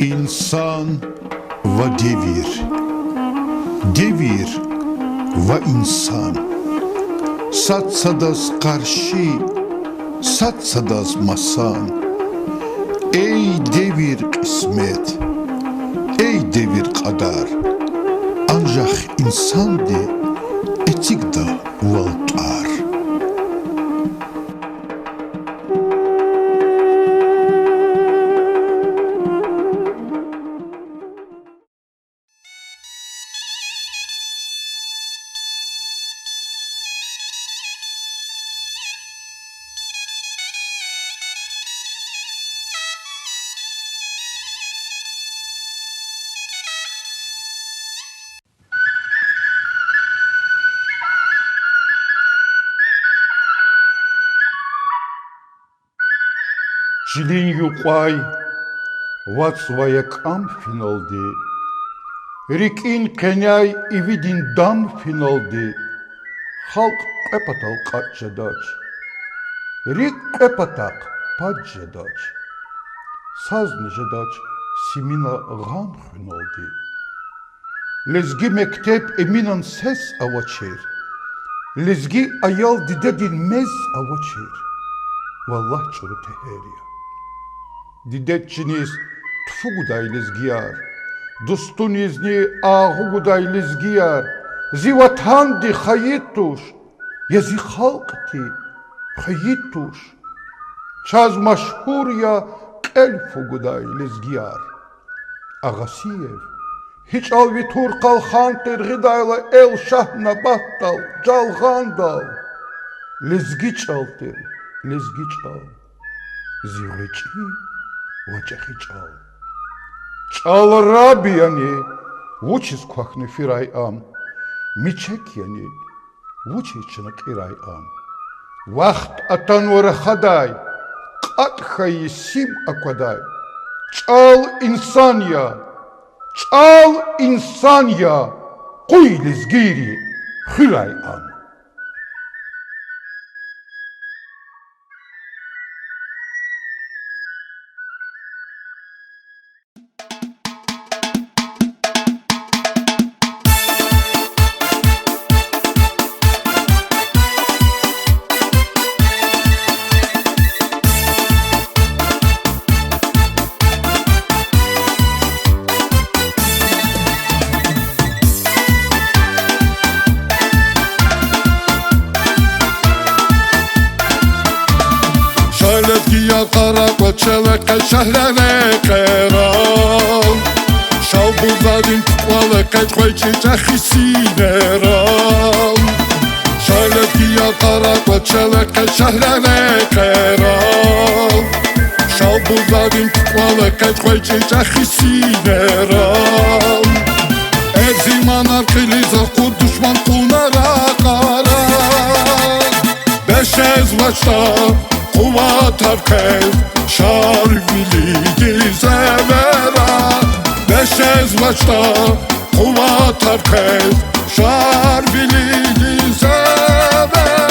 İnsan ve devir, devir ve insan. Satsadas karşı, satsadas masan. Ey devir kısmet, ey devir kadar. Ancak insandı, etik da valtar. Jilin yuqay, vatsvayakam finaldi. Rikin kenyay ividin dam finaldi. Halk epatal kaçadaç. Rik epatak pacadaç. Saz nejadaç simina gam finaldi. Lezgi mektep eminan ses avaçer. Lezgi ayal didedin mez avaçer. Vallah çuru teheriya. Didetçiniz tfu guday lezgiyar. Dustunizni ahu guday lezgiyar. Zivatandi hayituş. Yazi halkti hayituş. Çaz maşhur ya elfu guday lezgiyar. Agasiyev. Hiç alvi Turkal Hanter gıdayla el şahna battal. Calgandal. Lezgi çaltır. Lezgi çal. Zivreçi. Вачахи чал. Чал раби яни, вучис квахны фирай ам. Мичек яни, вучичнак ирай ам. Вахт атанвара хадай, катхай сим аквадай. Чал инсан я, куй лизгири, хирай ам. Lezgiya qarakla çeleke şehrene qeral Şalbuzadin tukvalı qetqoy çiçeği sineral Lezgiya qarakla çeleke şehrene qeral Şalbuzadin tukvalı qetqoy çiçeği sineral Erziman arkiliza ku düşman kunara qaral Beşez vaçta Kuvat arkez, şarvili gizevera Beşez vaçta, kuvat arkez, şarvili gizevera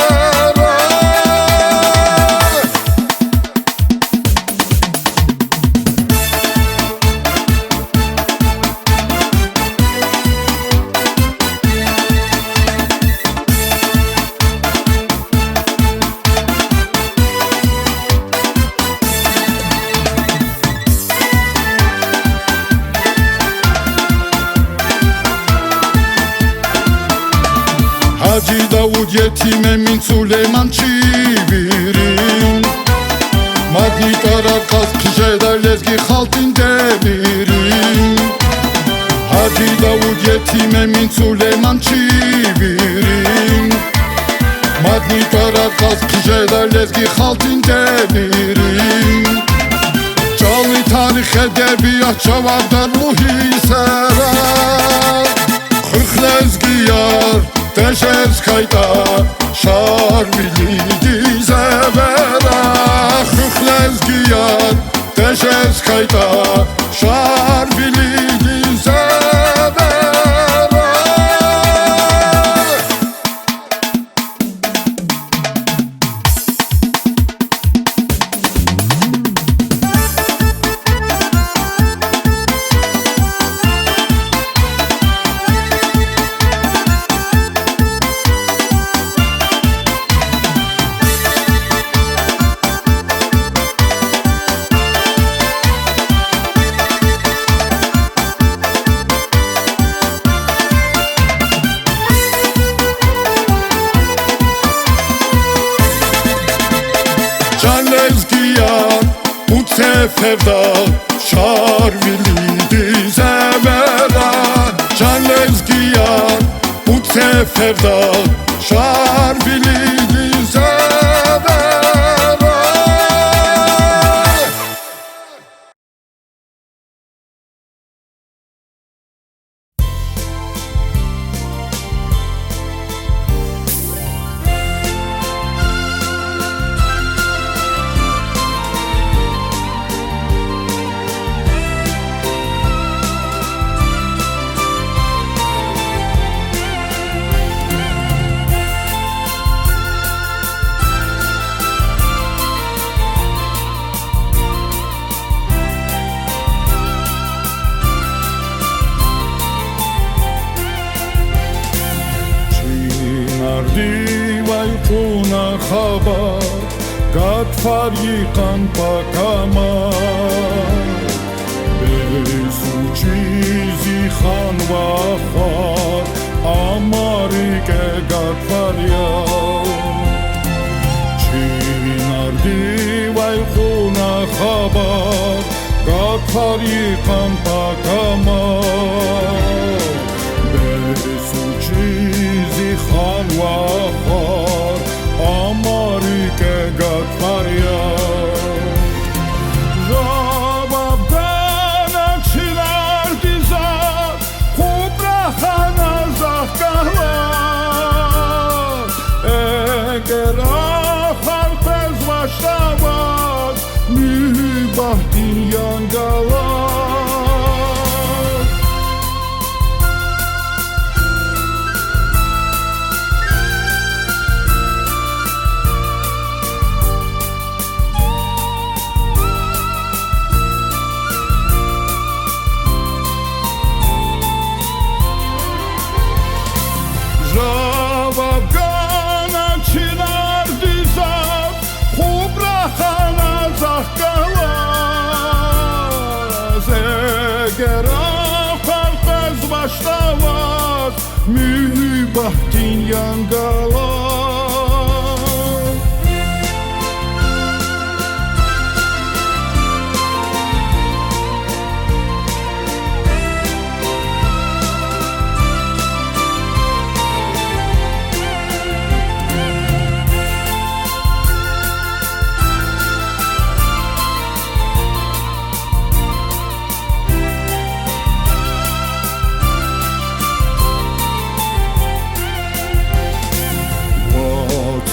Hacı Davud yetime min Süleyman çivirin Madni karar kas kişeder lezgi haltin devirin Hacı Davud yetime min Süleyman çivirin Madni karar kas kişeder lezgi haltin devirin Çalı tarih edebiyat çavardar muhisera Kırk lezgi yar Teşez kayda şarvili dizevera Hüklezgiyar Teşez kayda şarvili dizevera Canlezgiyan bu seferda şarvili zevera Canlezgiyan bu seferda şarvili zevera Դիվայ խունախաբար գատվար յիղան պակամար Բես ու չիզի խանվախար ամարիկ է գատվարյար Չինար դիվայ խունախաբար գատվար յիղան պակամար Բես ու չիզի խանվախար ամարիկ է գատվարյար Ժավաբանը չինար դիզար խուբրախանա զաղկահլար Էգերախ արպեզ վաշտավար մի բահտին յանգալար Ժավաբանը չինար դիզար խուբրախանա զաղկալար Զեգերախ արպեզ վաշտավար մի բահտին յանգալար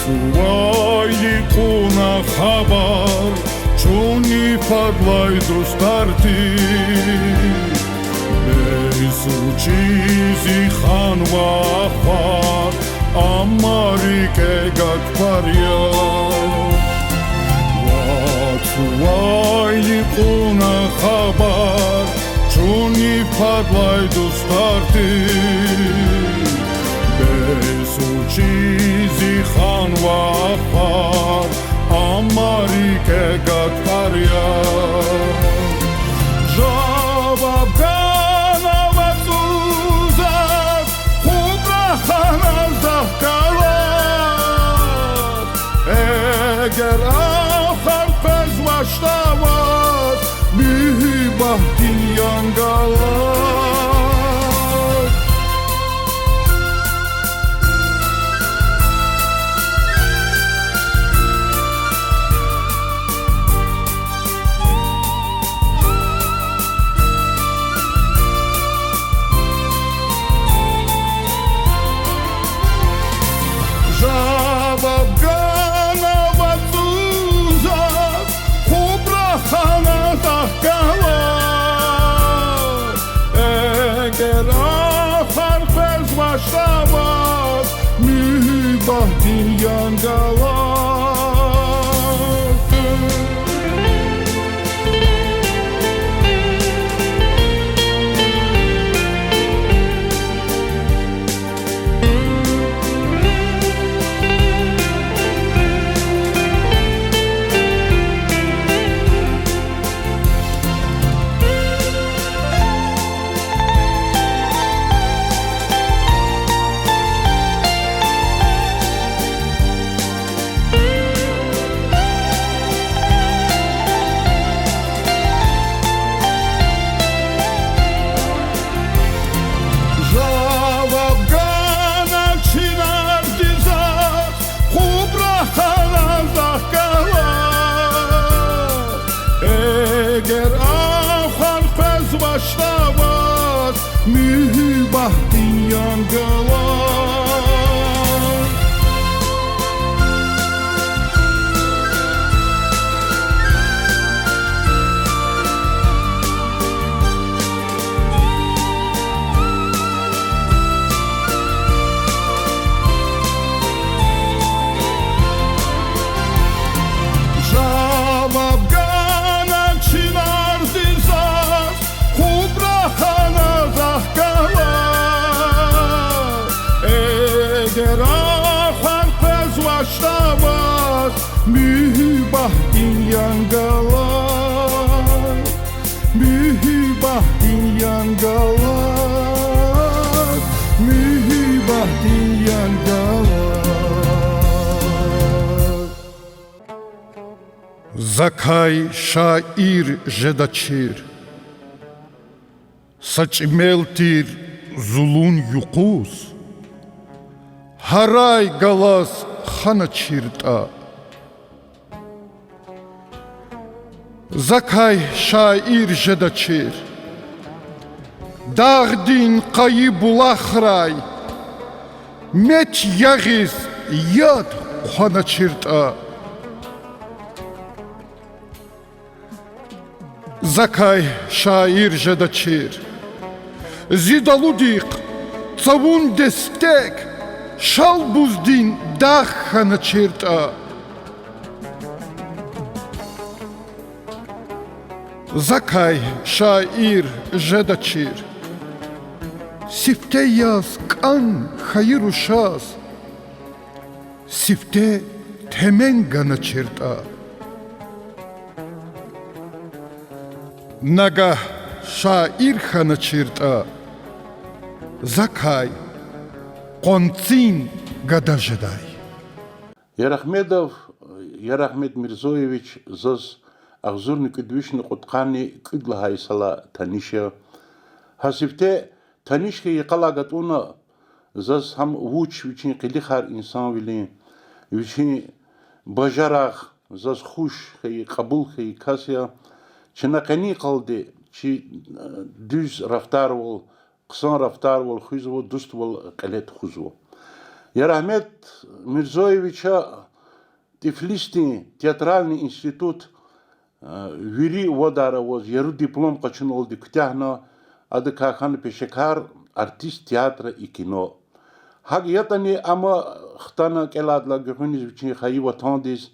Վայլի խունախաբար չունի պարլայ դուստարտի Բես ու չիզի խանվախար ամարիկ է գատվարյար Վայլի խունախաբար չունի պարլայ դուստարտի Բես ու չիզի խանվախար ամարիկ է գատվարյար Ժավաբանը վացուզար խուբրախանա զաղկալար Էգերախ արպեզ վաշտավար մի բահտին յանգալար Ժավաբանը վացուզար խուբրախանա զաղկալար Էգերախ արպեզ վաշտավար մի բահտին յանգալար başlamaz mübahdin yangalar. Eğer ahar pez başlamaz mübahdin yangalar, mübahdin yangalar, mübahdin yangalar. Zakay şair jedaçir, saçmeltir zulun yuqus, haray galas xanaçirta. Zakay şair jedaçir, dağdin qayı bulaxray, met yağız yad xanaçirta. Zakay şair jedaçir, zidaludik savun destek, şal buzdin dağ xanaçirta. Zakay şair jedaçir, sifte yaz kan hayır uşaz, sifte temen ganaçirta. Nagah şair xanaçirta, Zakay qonsin gadajeday. Ярахмедов Ярахмед Мирзоевич зос агзурни кудвишни қутқани кудлахайсала таниша хасифте танишке яқалагатуна зос хам вуч вичин қилихар инсан вилин вичин бажарах зос хуш хей қабул хей касия чинақани қалди чи дүз рафтар вол қсан рафтар вол хузво дуст вол қалет хузво Ярахмед Мирзоевича Тифлисский театральный институт вири водара воз яру диплом качун олди кутяхна ады кахан пешекар артист театра и кино. Хаг ятани ама хтана келадла гөхүнүз бичин хайи ватандис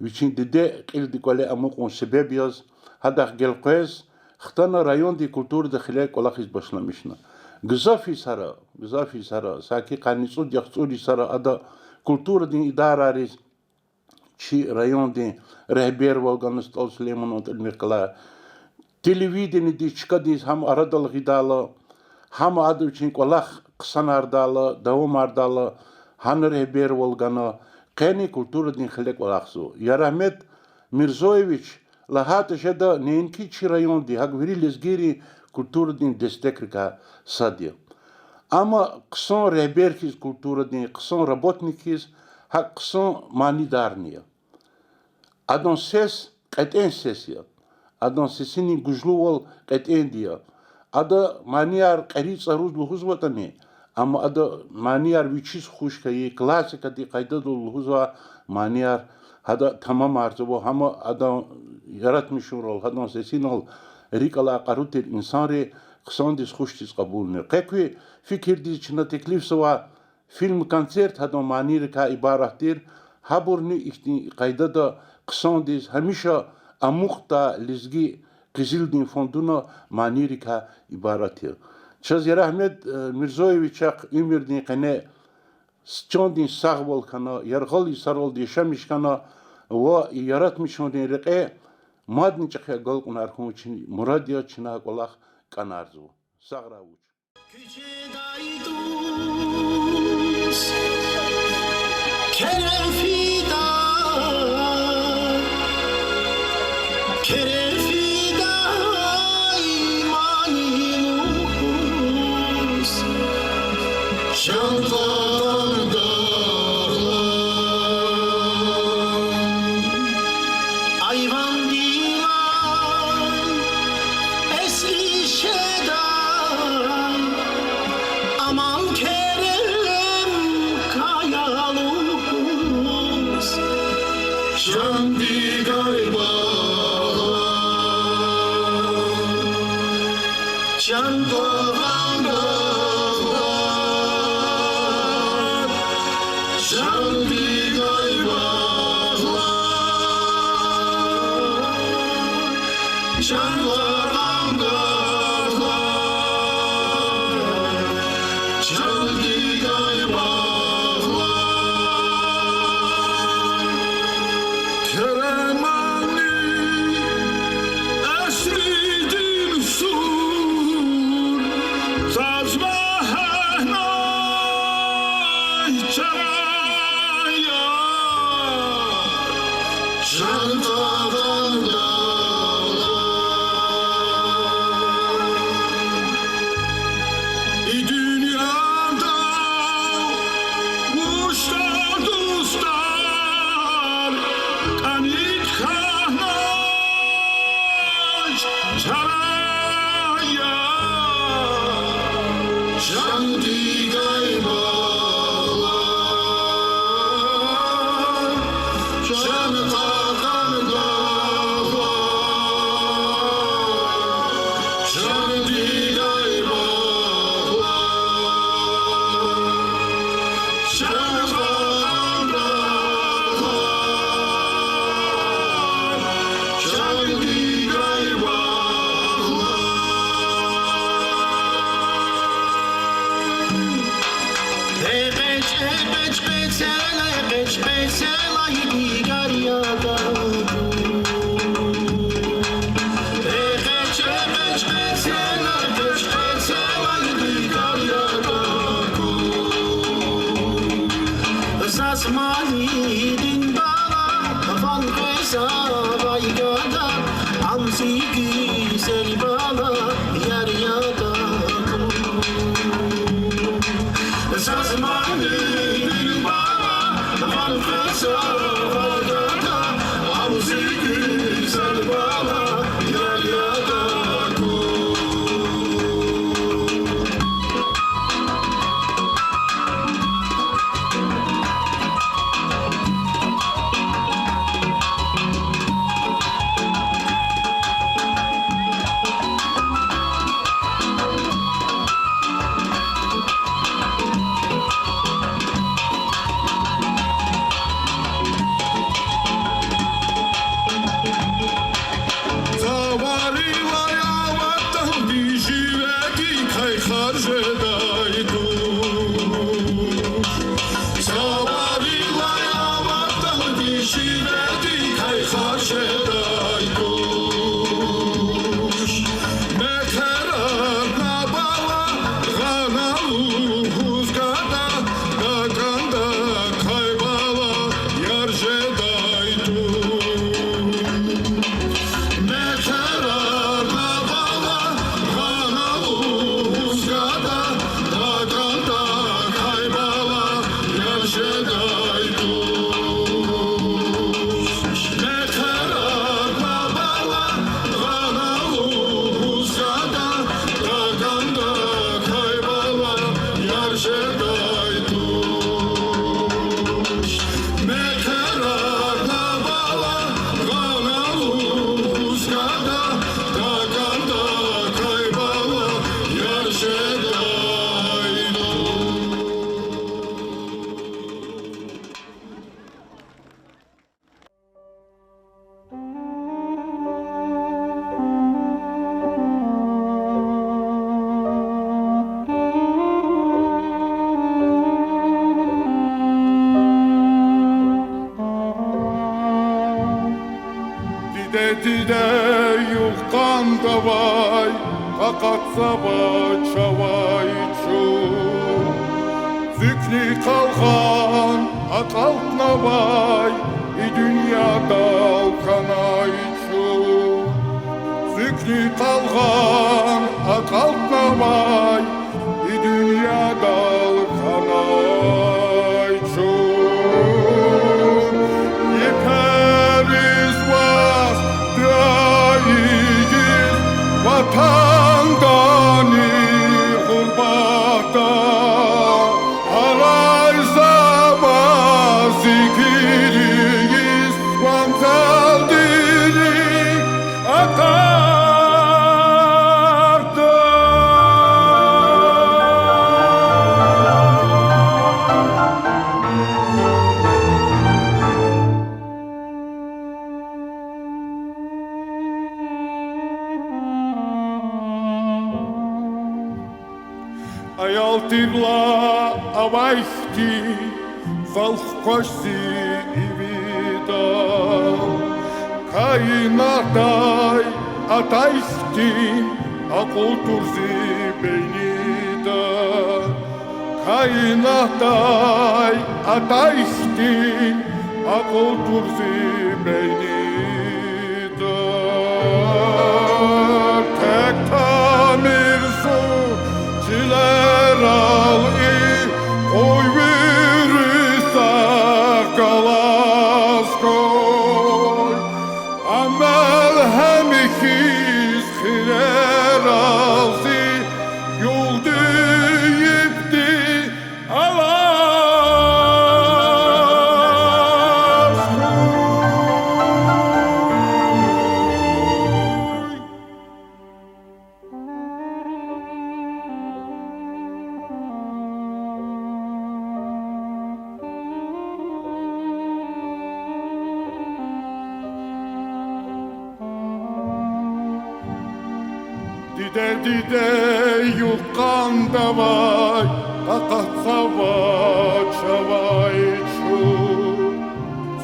бичин диде килди коле ама кон себебияз хадах гелкез хтана районди культурда хиле колахиз башламишна. Гзафи сара саки каницу дяхцури сара ада культура дин идарарис чи район дин рehber волганыс тол Сулейман Отелмиркала телевидение ди чкадис хам арадал гидала хам аду чин колах ксанардала давомардала хан rehber волгана кени культура дин хилек колахсу Ярахмед Мирзоевич лахат шеда ненки чи район ди хаг вири лезгири культура дин дестекрика садия. Ама ксон реберхиз культура дин, ксон работникиз, хак ксон манидарния. Адон сес кэтен сесия. Адон сесини гужлувал кэтен дия. Ада маниар кэрица руз лухузватани. Ама ада маниар вичиз хушкаи, классика ди кайдаду лухузва маниар. Хада тамам арзабо, хама ада яратмишурол, хадон сесинол ريكالا قاروتير إنسانري قصانديس خوشتيس قبولني قاكوي فكر دي چنا تكليف سوا فيلم كونسرت هادو مانير كا عبارتير هابورني اختي قايدا دا قصانديس هميشا اموختا لزگي قزيل دين فوندونا مانير كا عبارتير چاز Ярахмед Мирзоевичак умер дин قنه چون دين ساغبول كانا يرغالي سارول دي شامش كانا و ياراتمشون دين رقه مادن چخه گل کنار خون چنی مرادیا چنا کلاخ کنارزو ساغراوچ Küçe daydus kerefida kerefida imanimuz şantan dağlar ayvan divan esri şey Çanlardan dağlar Çaldı gaybağlar Keremani esridin sur Saz ve hehnay çaya Çantadan dünyada muşlar dostlar kanit kahnaş çaraya şanti gaybalar şantadan dağlar şanti Malidin bana Van kesa baygada Amsi güzel bana Yer yada Saz malidin bana Van kesa baygada Amsi güzel bana Yer yada Dide yuqan davay Qaqat saba çavay çu Zükni qalğan aqalt navay dünyada kanay çu Zükni qalğan aqalt navay dünyada kanay çu Yeperiz var dayıgir Vatandani gurbata Haray zaman zikiriyiz Vantal diri ata Ayaltırla avayhti Valhkoşsi ividal Kaynatay atayhtin Akulturzi beynida Kaynatay atayhtin Akulturzi beynida Tek tamir su Çiler al-i Oy virisa kalas koy Amel hem ikiz Hirer alzi Yol deyipti Alas koy Dide dide yukan davay Akat sava çavay çu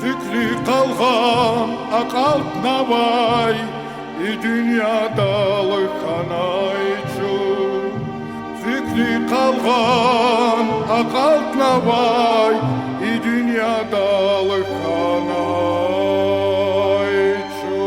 Zikri kalgan akalt navay Dünyadalı kanay çu Zikri kalgan akalt navay Dünyadalı kanay çu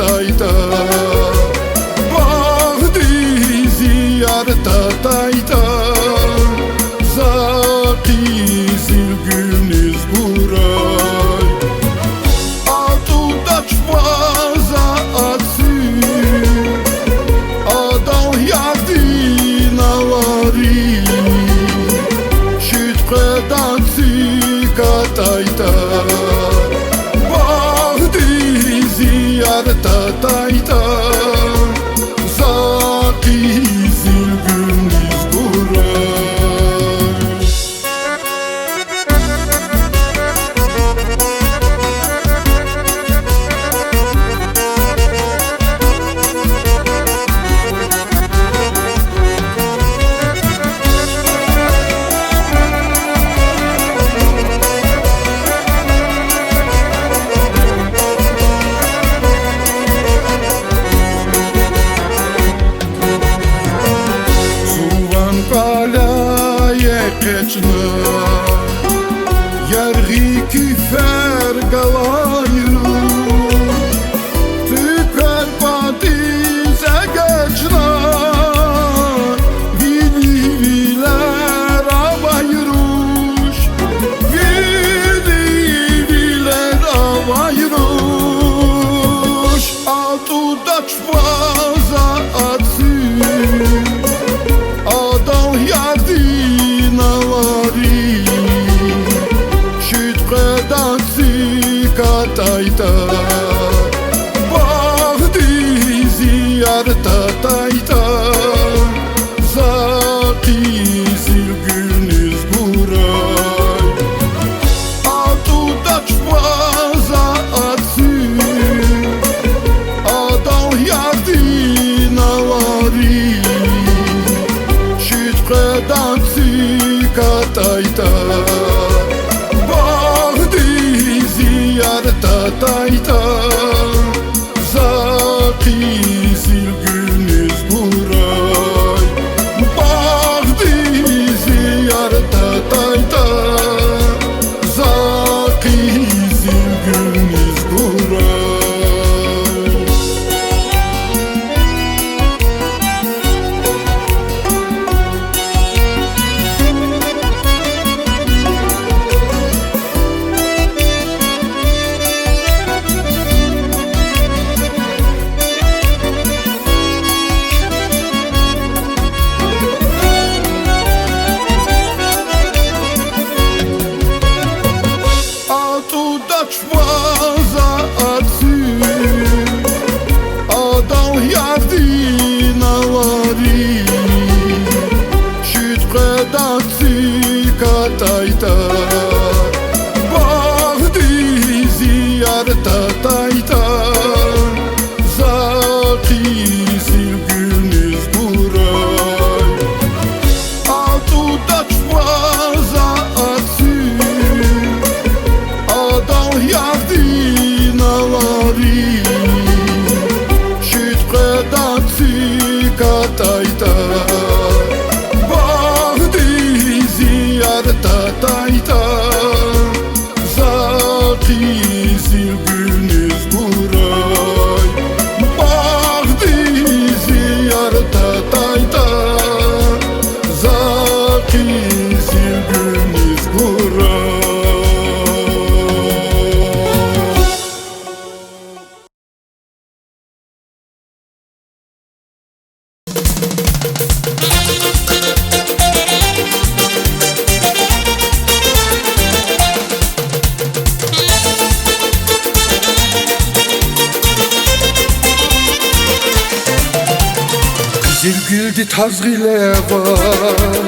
Tayta Vahdi ziyarta tayta Zaki zilgüniz buray Altuda çvaza atsi Adal yardin avari Şitqedan zika tayta Ziyarta tayta Zaki zilgüniz buray Кечна Ярги кифер галайру Тükер patize geçna Vili viler avayruş Vili viler avayruş Altuda çvaza atsın Adal yardin avari Şitqedan zika tayta Vahdi ziyarta tayta Zaki zilgüniz buray Altuda tayta Bağdi ziyarta tayta Zaki zilgünüz buray Altu daçvaza atı Adal yardinavari Şütqedatı katayta Bağdi ziyarta tayta Zaki zilgünüz buray Bağdi ziyarta tayta Zaki zilgünüz buray Zilgüldi tazgile var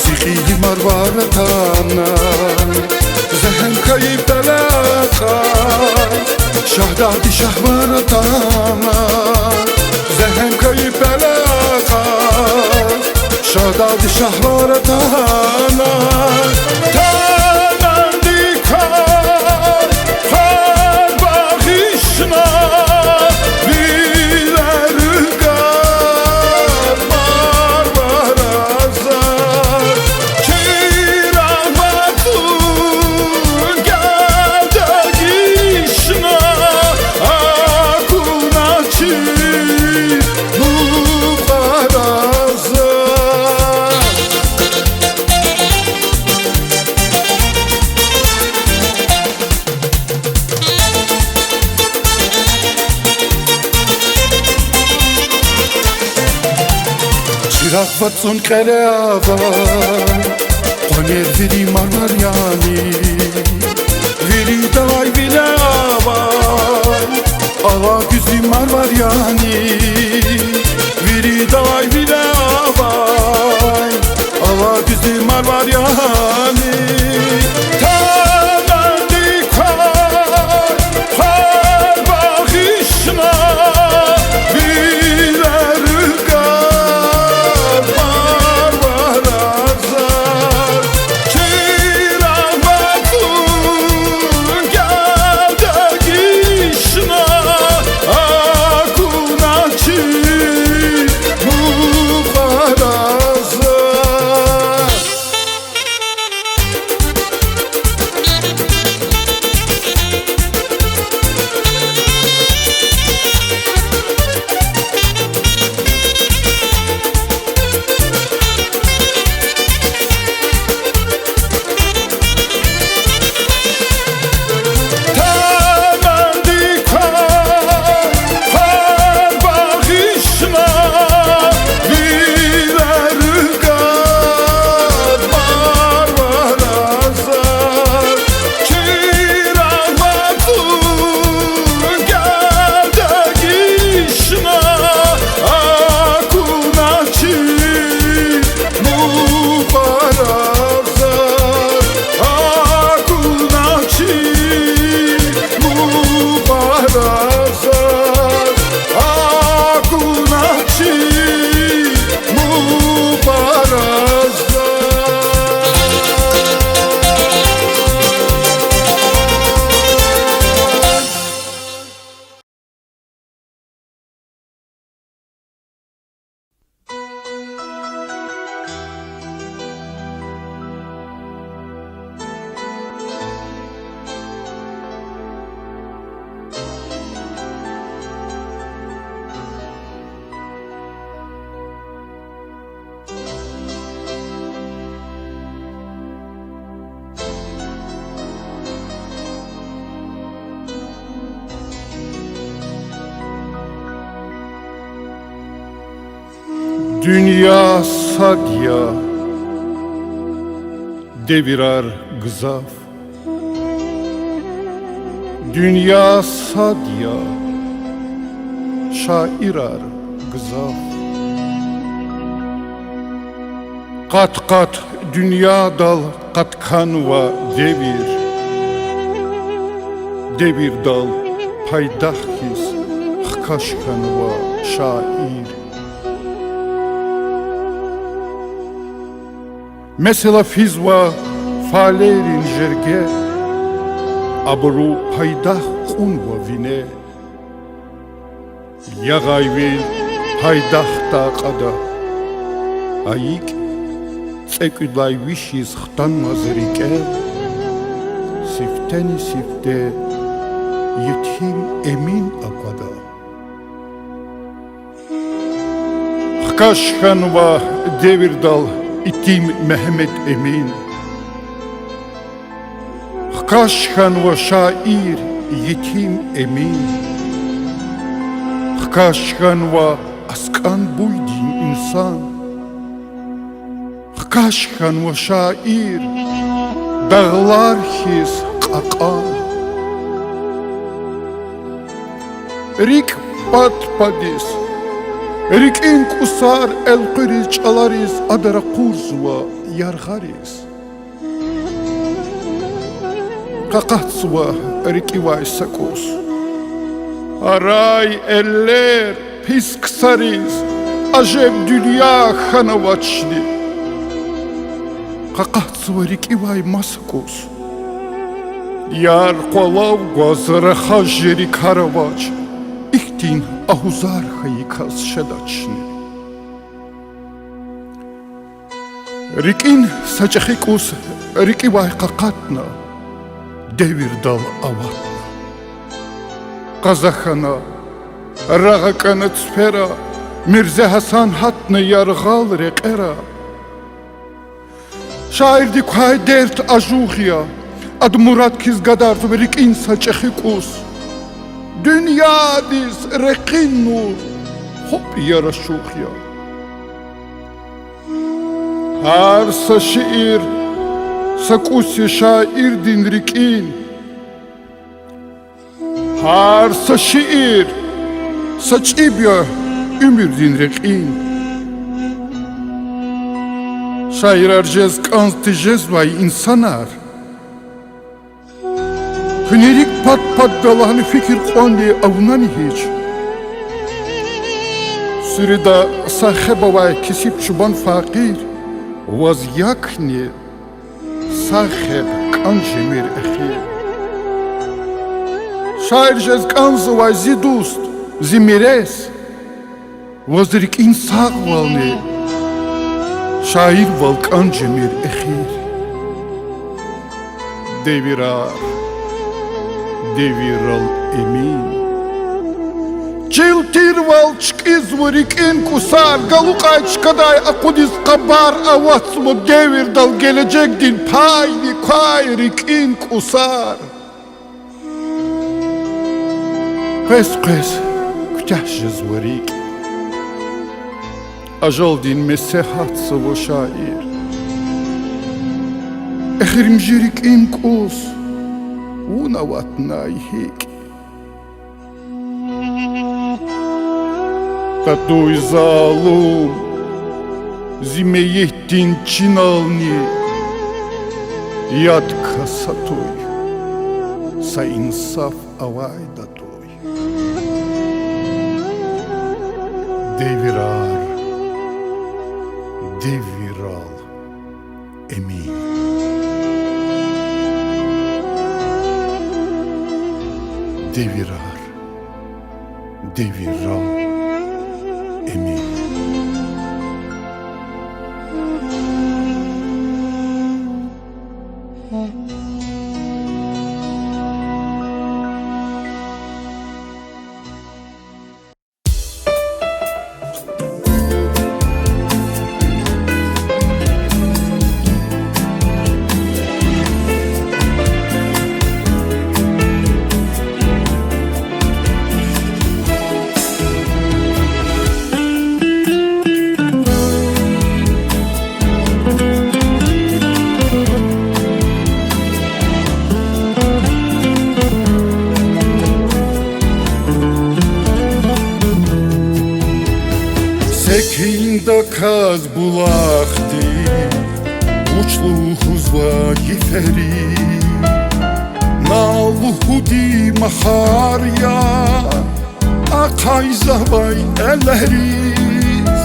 Zihi marvaratana Zehem kayıp delaka Şahdadi şahvaratana Zehem kayıp delaka Şahdadi şahvaratana Tanandi kar Kar bağışna Rakvatsun keleva Koner viri marmar yani Viri davay vilavay Ava güzi marmar yani Viri davay vilavay Ava güzi marmar yani Tanandi kar Kar bağışna Dünya sadya devirar gızaf Dünya sadya şairar gızaf Kat kat dünya dal Qatkhanva devir, devir dal paydahis, Xkashkhanva şair. Mesela fizva falerin jerge, Abru paydah qunva vine, Yagayvel paydah taqada, Ayik Ekudlay vişiz xtan mazerike, Sifteni sifte, Yetim emin akada. Xkashkhanva devirdal itim Mehmet Emin, Xkashkhanva şair yetim emin, Xkashkhanva askan buydin insan, Xkashkhanva şair dağlar his qakan. Rik pat padis, Rikin kusar el qiriç alariz adara kurzva yargariz. Qaqatsva rikivay sakos. Aray eller pis ksariz, Ajev dünya xanavaçli. Qaqatsva rikivay masakos. Yar qolav gwazara xajeri karavaç. İhtin ahuzar xayikaz şedaçni. Rikin saçaxikus rikivay qaqatna, Devir dal avatna. Qazaxana, Rağakana tsfera, Mirze Hasan hatna yarğal reqera. Şair dikhay dert ajuğya, Ad Murat kiz gadartu rikin saçaxikus. Dünya diz reqin nur, hop yaraşuğya. Arsa şiir, Sakusi şair din rikin. Harsa şiir, Saçibya ümür din rikin. Şair arjez kanstijez vay insanar. Hünerik pat pat dalahını fikir kondi avunani hiç. Sürida saheba vay kesip çuban fakir. Vaz yakni saheb kanjemir ehir. Şair jez kanzı vay zidust, zimires. Vazrik insaq valni. Şair val kanjemir ehir. Devirar. Deviral emin. Çiltir valçkiz varikin kusar, Galukayç kaday akudis kabar avatsmu devir dal gelecek din payni kay rikin kusar. Qes kütahjiz varik. Ajal din mesehat savo şair. Ehirimji rikin kus. Unavatnay hik. Tatuy zalum, Zimeyettin çinalni, Yadka satuy, Sa insaf avay datuy. Devirar, deviral, emin. Devirar, deviral, emin. Sekinda kaz bulaxti, Uçlu huzva yiferi Nalu hudi maharya Akay zavay elleriz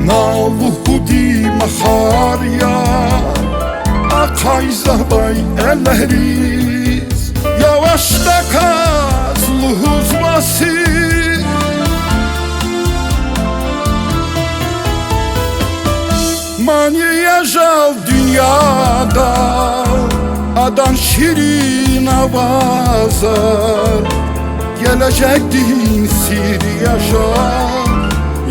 Nalu hudi maharya Akay zavay elleriz Yavaşta kazlı huzvası Mani yaşal dünyada Adan şirin avazar Gelecek din sir yaşar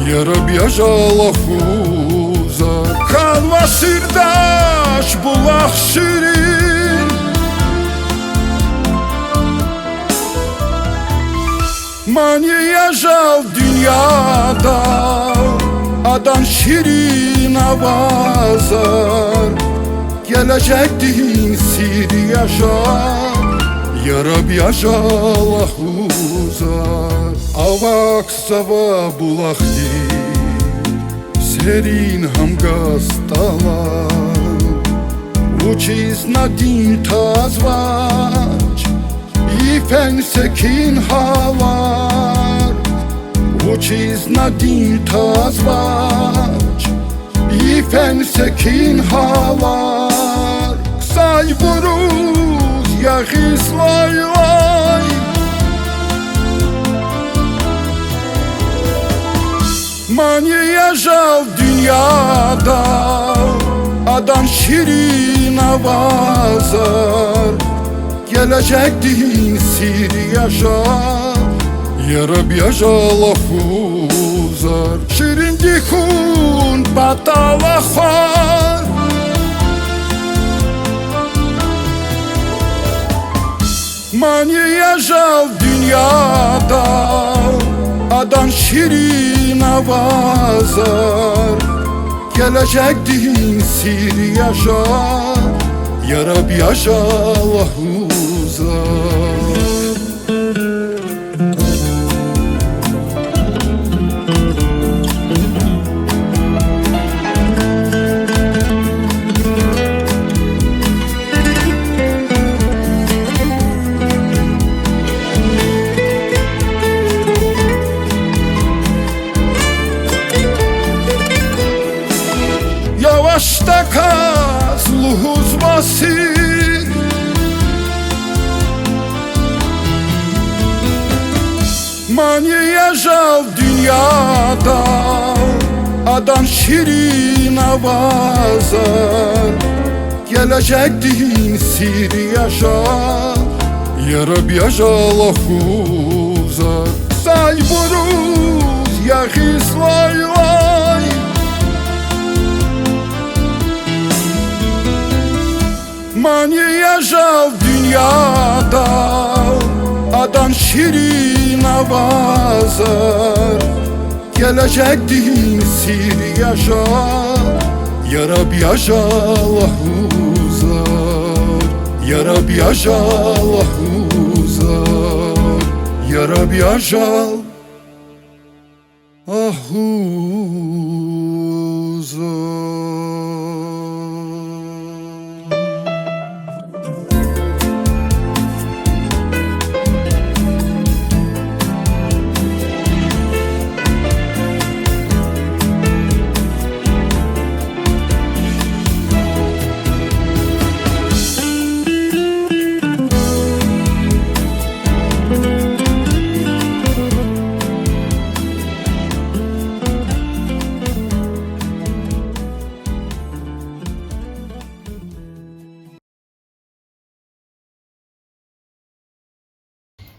Yarab yaşal ahuzar Kalma sırdaş bulak şirin Mani yaşal dünyada Adan şirin avazar Gelecek din sir yaşar Yarab yaşal ahuzar Avak sava bulak din Serin hamgastalar Uçiz nadin tazvaç İfen sekin havar Uçiz nadin tazvaç İfen sekin havar Say buruz yahis lay lay Mani yaşal dünyada Adan şirin avazar Gelecek din sir yaşar Yarab yaşal ahuzar Şirin dikun batala far Mani yaşal dünyada Adan şirin avazar Gelecek din sir yaşar Yarab yaşal ahuzar Yavaşta kazlı huzvası Mani yaşal dünyada Adan şirin avazar Gelecek din sir yaşar Yarab yaşal ahuzar Say buruz yahis lay lay Mani yaşal dünyada Adan şirin avazar Gelecek din sir yaşar Yarab yaşal ahuzar Yarab yaşal ahuzar Yarab yaşal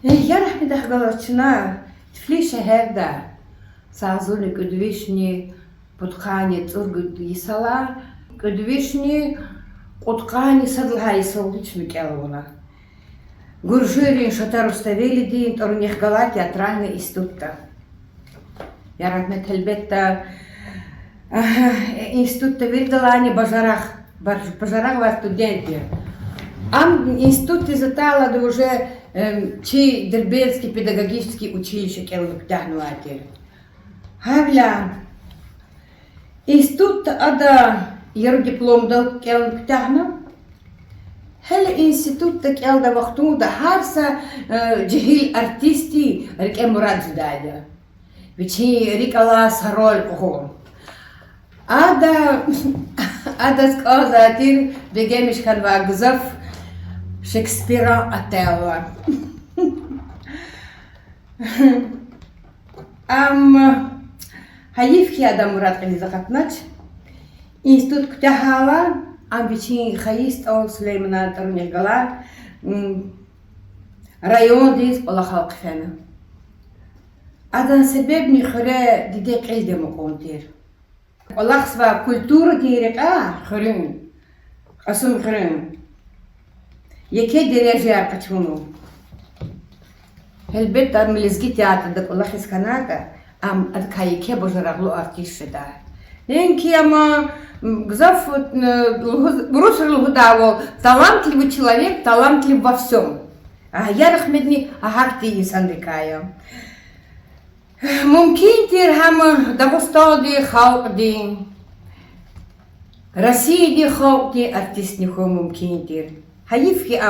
Я рахмедах галачина тфли шехерда сазуни кудвишни путкани цургуд исала кудвишни قطقاني صدل هاي صوتش مكالونا гуржирин шатаруставели дин торних гала театральный института я рахмет элбетта института виделани бажарах ва студенти ам институт изатала да уже чи Дербенский педагогический училище келуктахнуати хавля институт ада yarı diplomda gelin kütahna. Hele institutta geldi vaxtunda harsa cehil artisti rike Murad Zidayda. Vici rikala sarol oğul. Ada сказати, бегемиш канва гзав Шекспира Отелло. Hayif ki adam Murat Ali Zakatnaç. İnstitut Kütahava, biçin hayist ol Süleyman Tarunegala, rayon diz ola halk fena. Adan sebep ni khore didek elde mukontir. Allah sva kultura diyerek khırın, asım khırın. Yeke derece arkadaşımı. Elbette milizgi tiyatrda Allah iskanaka. Adkayike божарагlu artistda. Nenki ama гзав брусил давал талантливый человек, талантлив во всем. Я рахметни агакти сандикая. Мумкинтир хам Дагестади халкди, Россияди халкди артистнихо мумкинтир. Хаифки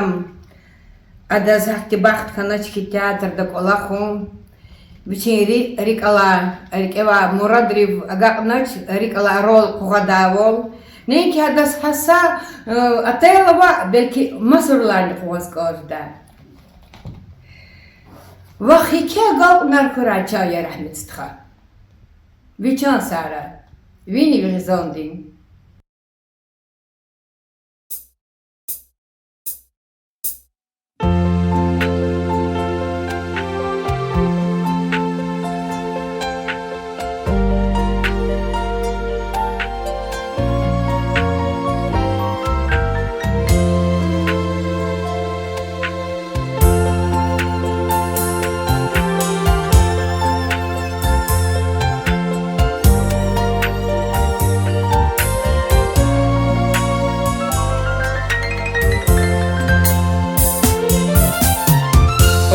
ада захти бахт ханачки театрда колаху. Biçin rikala Muradriv agaknaç rikala rol kugadavol. Ne ki hadas hassa Atellova belki Mısırlarını kuvazgazda. Vahike gal narkuraça ya rahmet stkha. Viçan sara. Vini vizondin.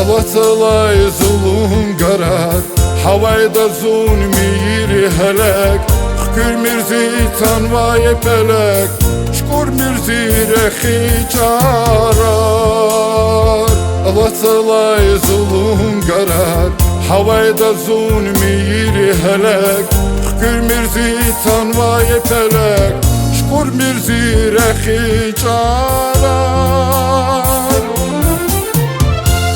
Avatalay zulun garar Havayda zulmiri helek Şükür mirzi tanvay pelek Şükür mirzi rehi çarar Avatalay zulun garar Havayda zulmiri helek Şükür mirzi tanvay pelek Şükür mirzi rehi çarar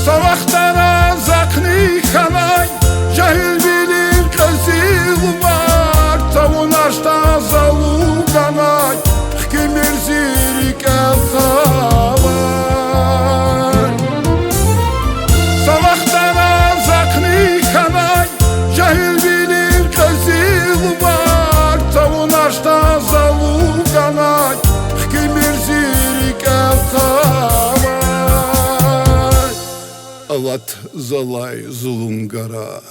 Savaxtara zakni xanay Jahil bilir kazil var Tavunaşta zalu ganay Xkimir zirik eltavar Savaxtara zakni xanay Jahil bilir kazil var Tavunaşta zalu ganay Xkimir zirik eltavar Avat zalay zulun garar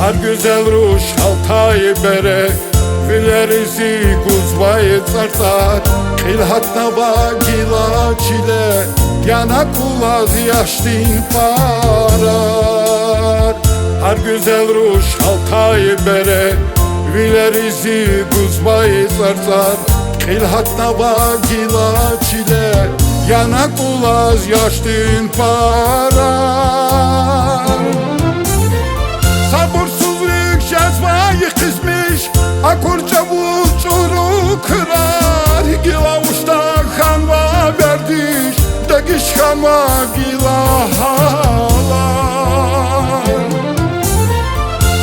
Har güzel ruş Altay bere Vilerizi kuzbayı tsartar Kilhat naba gila çile Yanak ulaz yaştin parar Har güzel ruş Altay bere Vilerizi kuzbayı tsartar Kilhat naba gila çile Yanak ulaz yaştin parar Sabursuzluk cezvayı kızmış Akurca bu çuru kırar Gilavuşta kanva verdiş Degiş kanva gilahalar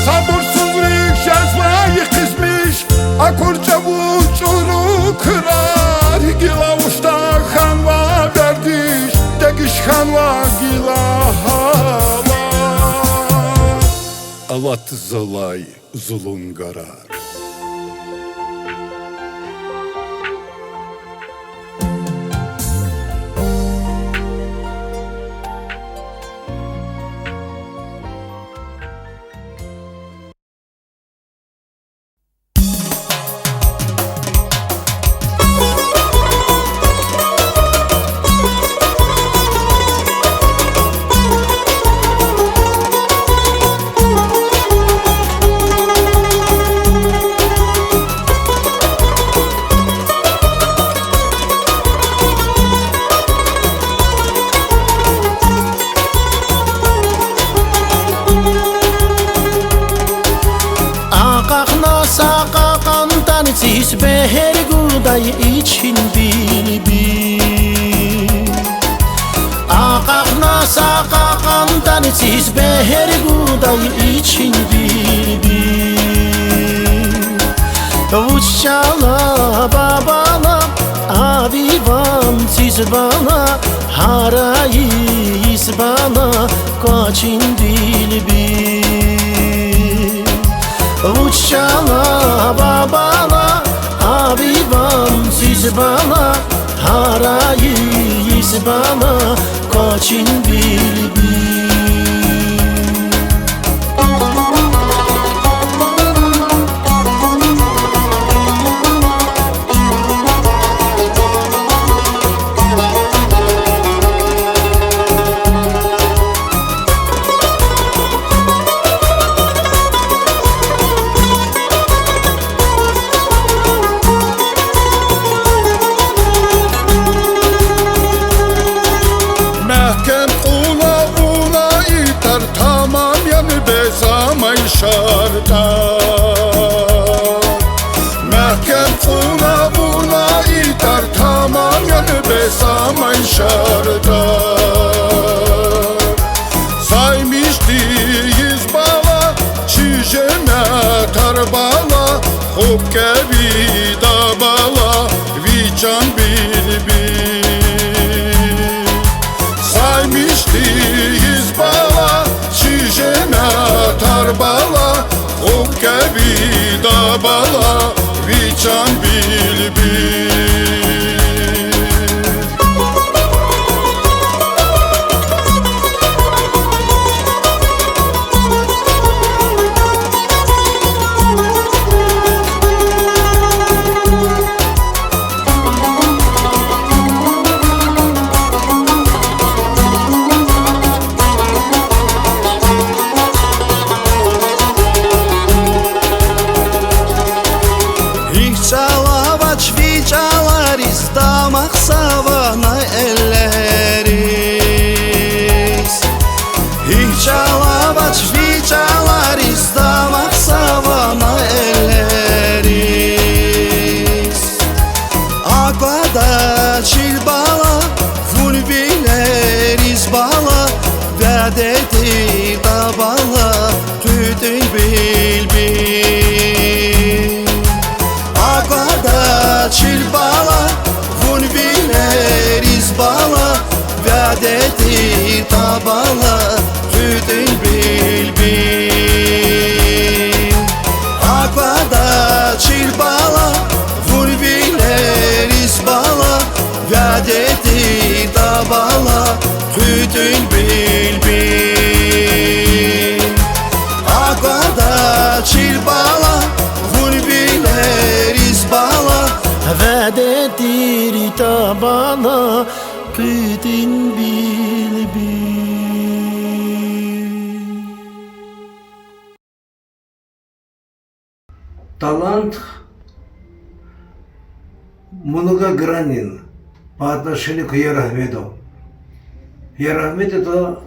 Sabursuzluk cezvayı kızmış Akurca bu çuru kırar Gilavuşta kanva verdiş Degiş kanva gilahalar Avat zalay zulun garar Tanesiz beher guday için bil bil Akakna sakakan tanesiz beher guday için bil bil Uççala babala avivan siz bana Harayız bana kaçın bil bil Uççala babala avivan siz bana Harayız bana kaçın bil bil Mehkem una iter tamam yanı bezamay şarta Mehkem una iter tamam yanı bezamay şarta Saymıştıyız bala çiğjeme tarbala Hop kebi da bala vican bilbil Saymıştıyız bala çiğjeme tarbala Hop kebi da bala vican bilbil Çalavaç vicalarız damak savana elleriz Çalavaç vicalarız damak savana elleriz Aglada çilbala fulbileriz bala Vededir da bala tütün bilbil Aglada çilbala Vun bileriz bala Vededir tabala Tüdün bilbil Aglada çilbala Vun bileriz bala Vededir tabala Tüdün bilbil Aglada çilbala Vun bileriz bala Vededir tabana Kıdın bilbil Талант многогранен по отношению к Ярахмету. Ярахмет это,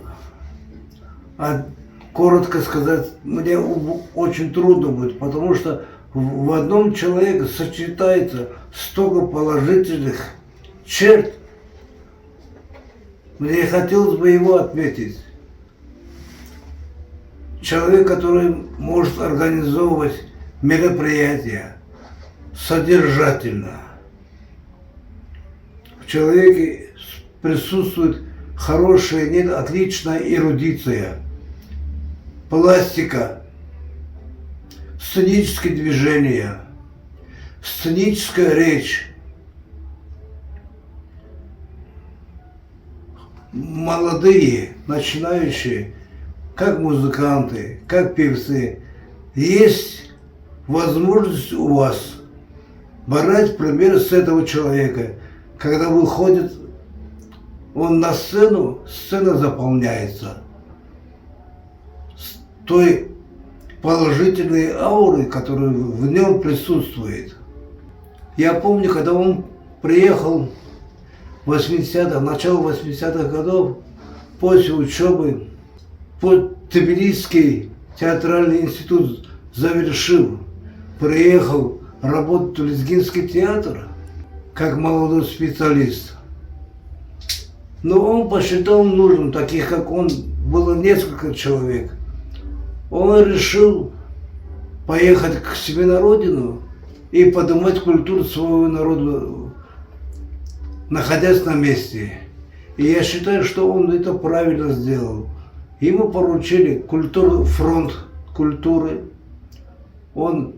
коротко сказать, мне очень трудно будет, потому что в одном человеке сочетается столько положительных черт. Мне хотелось бы его отметить. Человек, который может организовывать мероприятия содержательно. В человеке присутствует хорошая, нет, отличная эрудиция, пластика, сценические движения, сценическая речь. Молодые, начинающие, как музыканты, как певцы, есть возможность у вас брать пример с этого человека. Когда выходит он на сцену, сцена заполняется с той положительной аурой, которая в нем присутствует. Я помню, когда он приехал в 80-х, начало 80-х годов, после учебы, Тбилисский театральный институт завершил, приехал работать в Лезгинский театр, как молодой специалист. Но он посчитал нужным, таких как он, было несколько человек. Он решил поехать к себе на родину и поднимать культуру своего народа, находясь на месте. И я считаю, что он это правильно сделал. Ему поручили фронт культуры. Он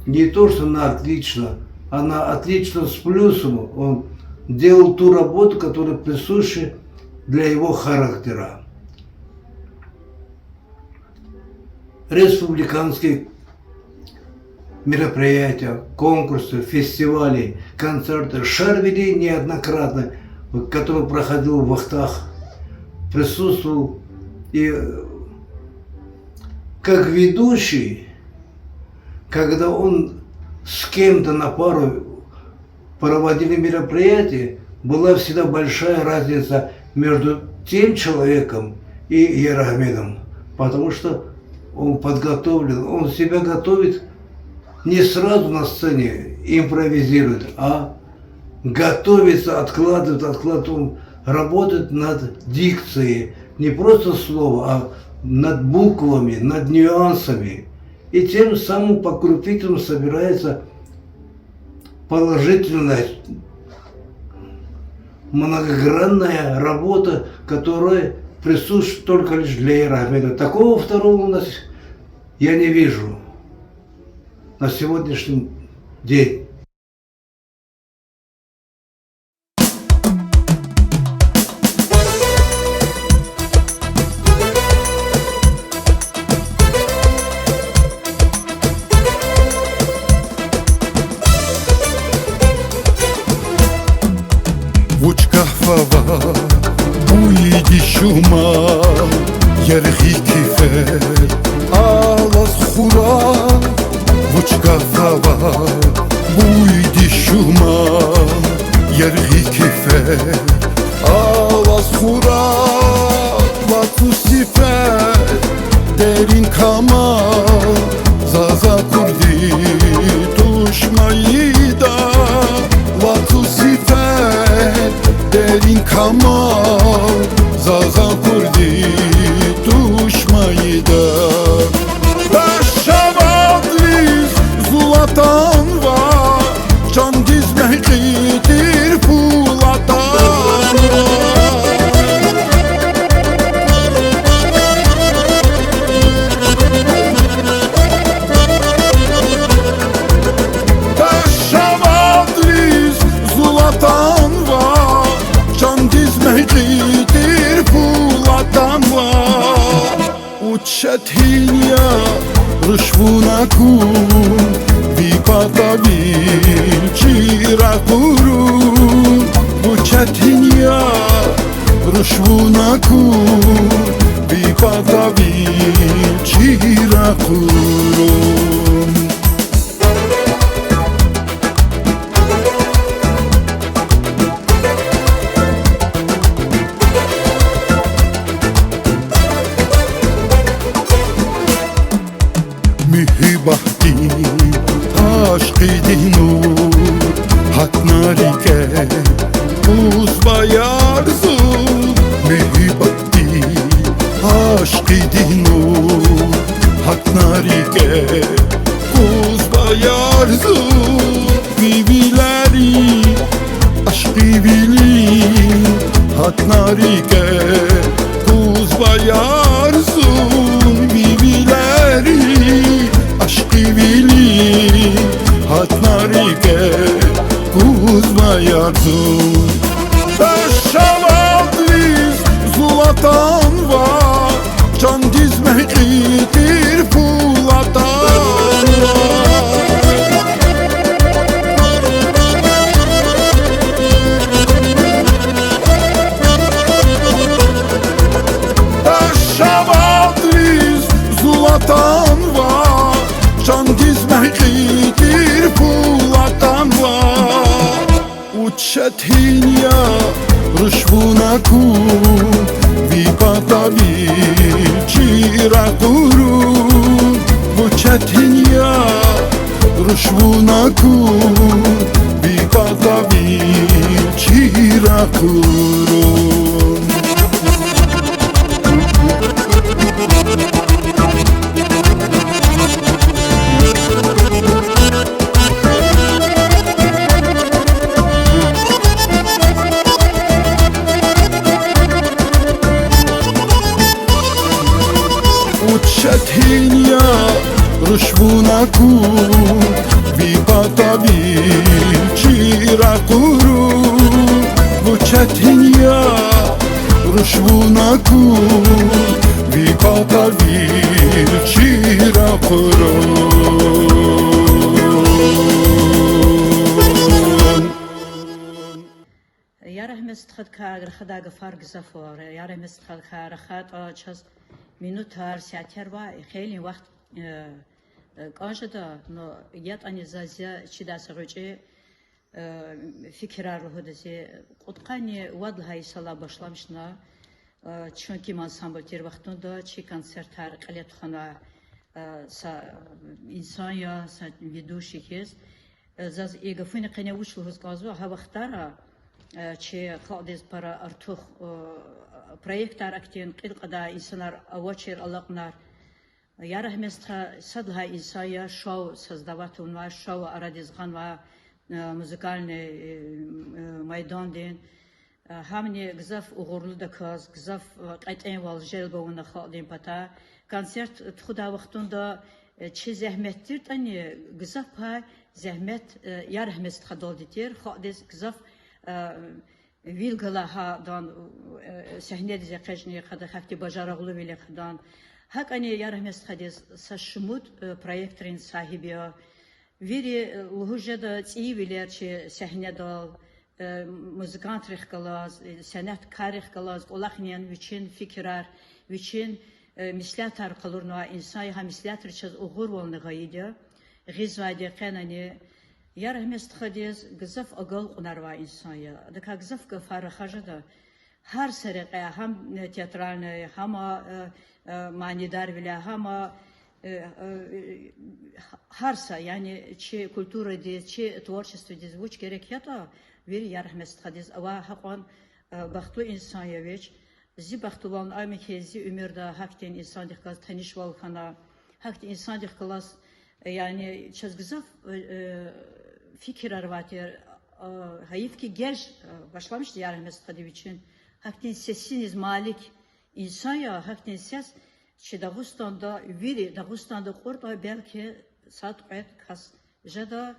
не то что на отлично, а на отлично с плюсом он делал ту работу, которая присуща для его характера. Республиканские мероприятия, конкурсы, фестивали, концерты, шарвели неоднократно, который проходил в Вахтах, присутствовал и как ведущий, когда он с кем-то на пару проводили мероприятие, была всегда большая разница между тем человеком и Ерахмедом, потому что он подготовлен, он себя готовит не сразу на сцене, импровизирует, а готовится, откладывает, он работает над дикцией, не просто слово, а над буквами, над нюансами. И тем самым по крупицам собирается положительная, многогранная работа, которая присуща только лишь для Ерахмеда. Такого второго у нас я не вижу на сегодняшний день. Вучкафава, уйди шума, ярхи кифер, алас хура. Вучкафава, уйди шума, ярхи кифер, алас хура. Вату сифер, дерин кама, заза курди, душмаида. Вату сифер, дерин кама, заза курди, душмаида. Zulatan var, can dizmeklidir Pulatan var. Taşavadriz zulatan var, can dizmeklidir Pulatan var. Uçetinya Rışvunakun Vipatavil Çirakurun Bu çetin ya Rışvunakun Vipatavil Çirakurun. Mühibahti aşkı dinur Hatnarike uzbayarzu Mühibahti aşkı dinur Hatnarike uzbayarzu Vivileri aşkı bilin Hatnarike uzbayarzu Vivileri aşkı bilin Hatnarike kuzmayardun. Taşavadriz zulatan var, can dizmeklidir Pulatan var. Taşavadriz zulatan var, can dizmeklidir Pulatan var. Uçetin ya Rışvunakun Vipatavil Çirakurun Bu çetin ya Rushvunaku Bipatavi Chirakurun Учатиня Rushvunaku Bipatavi Chirakurun Учатиня Rushvunaku Bipatavi Chirakurun Ярах местхад кагр хадаг фарг зафор ярах местхад харахат час минутар сятерва خیلی وقت قاشدا نو یت انی زازیا چی دست روچه fikirler ruhudası qutqani wadlhay sala başlamışna çünkü man sambotir vaxtında çi konsertler qaletxana sa insan ya sa ведущих zaz egafuni qani uçluğuz qazı ha vaxtara çi qadis para artıq proyektlar aktin qilqada insanlar avaçer alaqnar ярах местха садха инсая шоу создавать унва шоу арадизганва музыкальный майдан ден хамне гзаф угурлу да каз гзаф qat'en wal jelgovuna xaldin pata konsert txuda vaqtunda çi zahmettir tani gzaf ha zahmet yarah местха dolditir xadiz gzaf vilgala ha dan sahne dize qajni qada hafti bajaraglu vile qadan Hakani yarahmes hadis saşmut proyektrin sahibi veri luhujada tsivilerçi sahneda muzikant rihkalaz sanat karihkalaz olaqniyan viçin fikrar viçin mislat arqalurna insay ha mislat richaz uğur volna gayida gizvadi qanani yarahmes hadis gzaf agal qunarva insaya da gzaf gafara khajada her serqe ham teatralne hama manidar bile ama harsa yani çi kultura diye çi tворчество diye vuç gerek ya da bir yarahmet hadis ama hakan baxtlı insan yeviç zi baxtlı olan amekezi ömürde hakten insan dikkat tanış valkana hakten insan dikkat yani çizgizaf fikirler vardır hayif ki gel başlamıştı yarahmet hadis için hakten sesiniz malik İnsan ya hakikaten ses ki Dağıstan'da veri Dağıstan'da orada belki saat qayt kas jada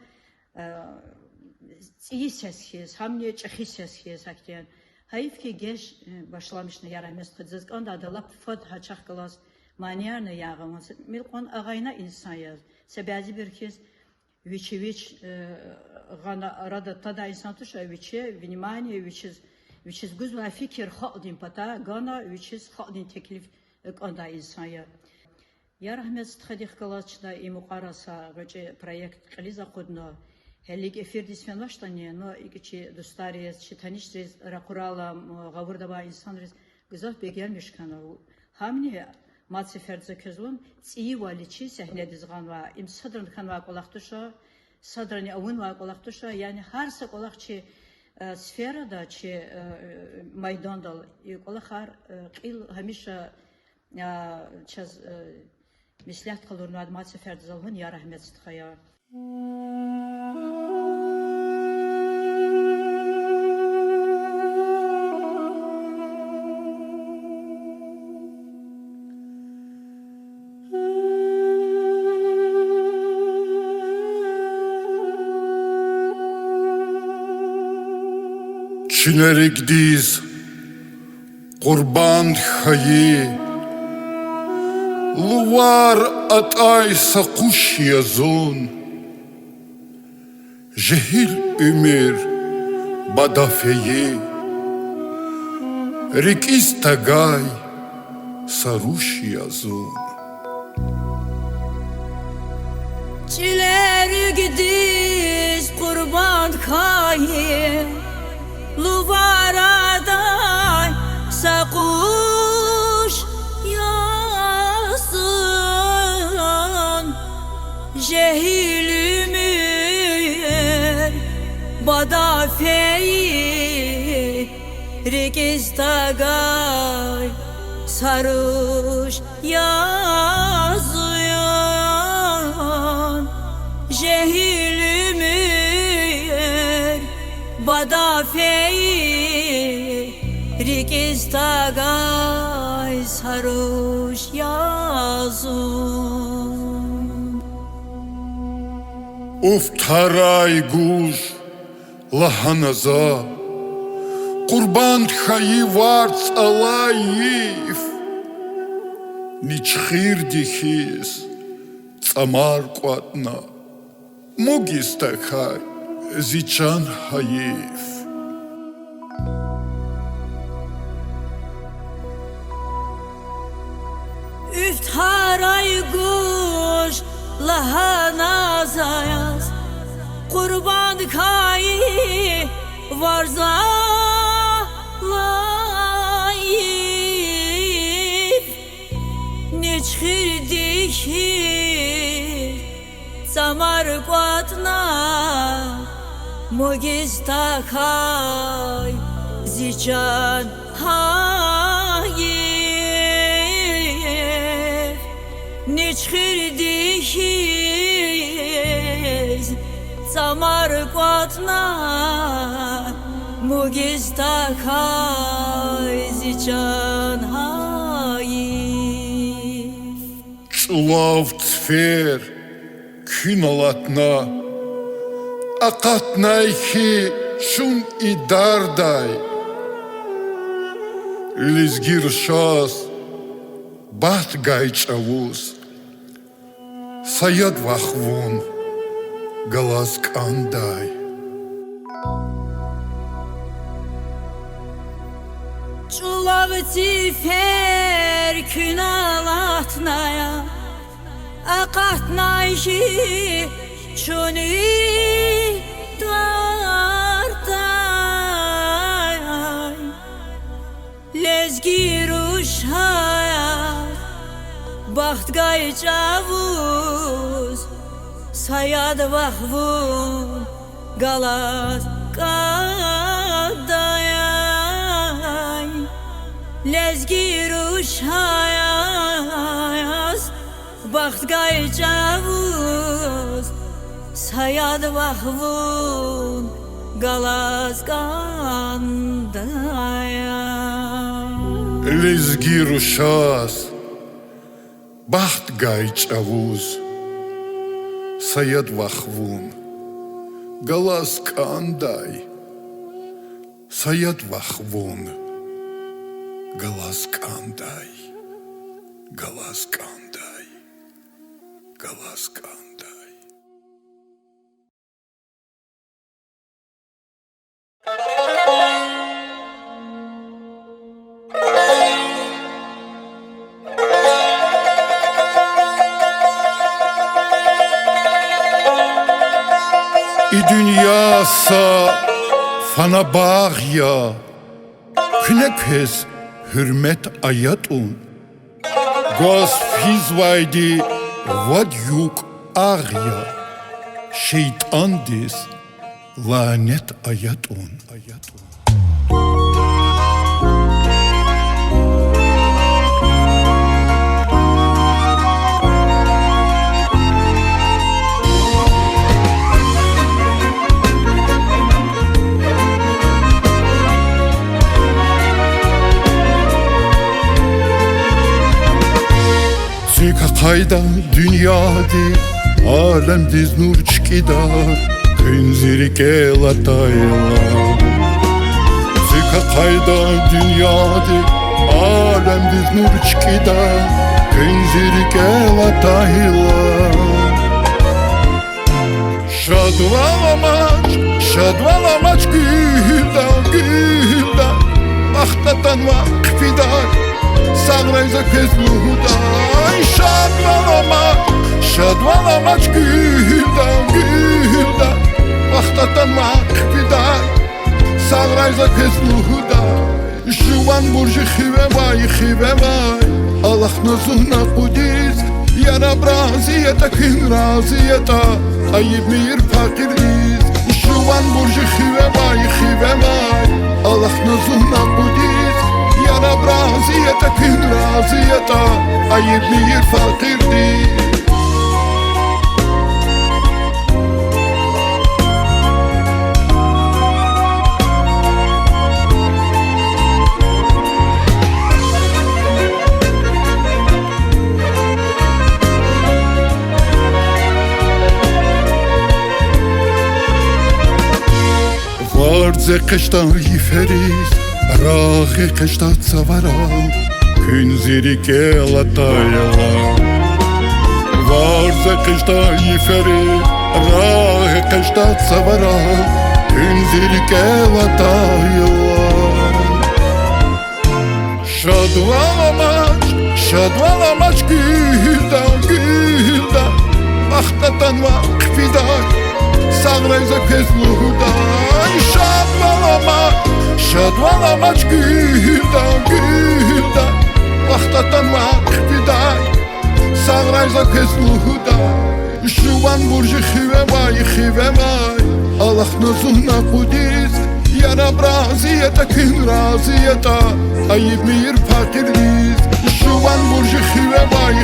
iyi ses kes hamle çehi ses kes hakikaten hayif ki geç başlamıştı yaramaz kızız onda da laf fad haçak klas maniyana yağamaz milkon ağayna insan ya sebebi bir kez viç gana arada tada insan tuşa viçe vнимание which is güzel ve fikir xadin pata gana which is xadin teklif onda insaya ya rahmet xadih kalaçda imuqarasa gece proyekt qaliza qudno helik efir disfenlaştani no ikiçi dostariz çitanistriz raqurala gavurdaba insanriz güzel begelmiş kana hamni matseferdze kezun tsiyi valiçi sahne dizgan va imsadrın kanva qolaqtuşa sadrani avun va qolaqtuşa yani har sa qolaqçi сферада чи майдандал и колахар қил ҳамиша час мислят қалурну адмаси фердзалгун я рахмет стхая Çinerik diz Qurban xayi Luvar atay saqush yazun Jehil ümir badafeyi Rikiz tagay sarush yazun Çilerik diz Qurban xayi Luvaraday saqush yazın Jehil ümir بدافعی Rikistagay Saruş yazıyor Jehilümür Badafeyi Rikistagay Saruş yazıyor Уфтарай гуш лаханаза Qurban txayi varts alayif Niçxir dixis Tsamar qvatna Mugis takhay Zichan hayif Üftaray guş lahanazayaz Qurban kayi varza layif Niçxir dixir Samar qvatna Mugistakay Zichan hayif Niçxir dixir Samar qvatna Mugistakay Zichan hayif Çulav tfer Künalatna Aqatnay ki Şun idarday Lizgir şas Bat gay çavuz Sayad vaxvun Galaz kanday Çulav tifer künalatnaya Aqatnayşi çuni darday Lezgiruşaya Baxt gay çavuz Sayad vaxvun Galaz kadayay Lezgiruşayaz Baxt gay çavuz Sayad vaxvun Galaz kadayay Lizgir şas Baht gay çavuz Sayad vaxvun Galaz kanday Sayad vaxvun Galaz kanday Galaz kanday Galaz kanday Dünyasa fana bağya Künekes hürmet ayatun Gos fizvaydi vadyuk ağya Şeytandis lanet ayatun Kayda dünyadi alem diz nur çkida Tenziri kelatayla Zika kayda dünyadi alem diz nur çkida Tenziri kelatayla Şadvalamaç gülda gülda Bahtatan vakfidan Sağrayza kezluhuday Şadvalamaç gülda gülda Bahtatan vakfidan Sağrayza kezluhuday Şuvan burcu xivevay Allah nazuna kudiz Yana braziyeta kin raziyeta Ayıp mir fakiriz Şuvan burcu xivevay nazına budiz Yana braziyete kın raziyete Ayıp miyir fakirdir Varze qıştan yiferiz Rağı qışta tsavaram Künziri kelatayala Varze qışta yiferiz Rağı qışta tsavaram Künziri kelatayala Şadvalamaç güldan güldan Ahtatan vakfidan Sağrayza kezludan Şadvalamaç güldan güldan Ahtatan vakfidan Sağrayza kezludan Şuvan burcu xivemay Allah nazına budiz Yana braziyete kın raziyete Ayıp miyir fakirliz Şuvan burcu xivemay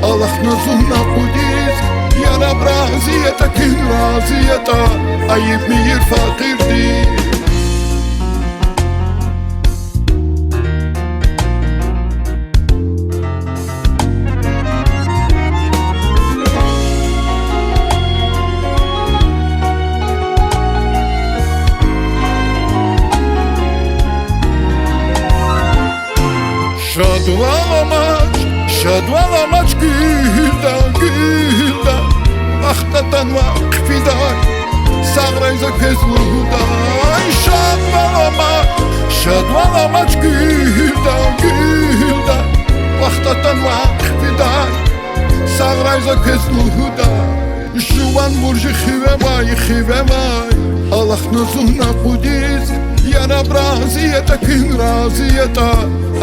Allah nazına budiz Yana braziyete kın raziyete Ayıp miyir fakirliz Şadvalamaç güldan güldan Ahtatan vakfidan Sağrayza kezludan Şadvalamaç güldan güldan Ahtatan vakfidan Sağrayza kezludan Şuvan burcu xivemay Allah nazına budiz Yana braziyete kın raziyete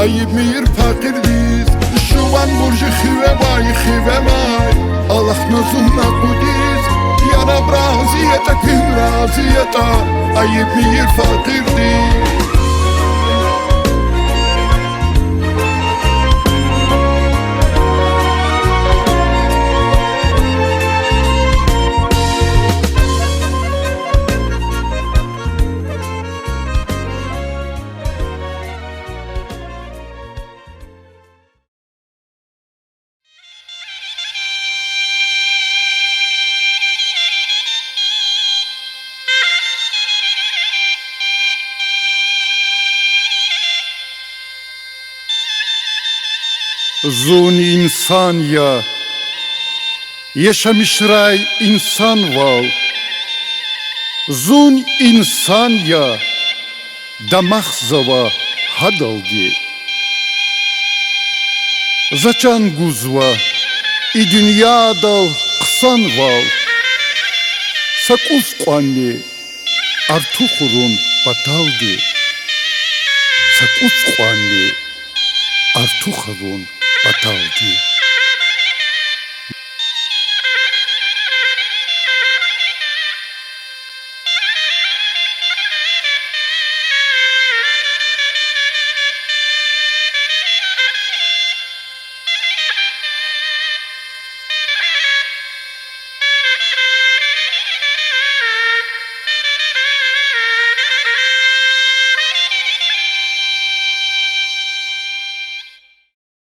Ayıp miyir fakirliz Şuvan burcu xivemay Allah nazına budiz Yana braziyete kın raziyete Ayıp miyir fakirliz Zun insan ya Yaşamış ray insan val Zun insan ya Дамах зава хадалги Зачан гузва И дünья дал қсан вал Сакуф қуанни Артухурун баталги Сакуф қуанни Артухурун баталги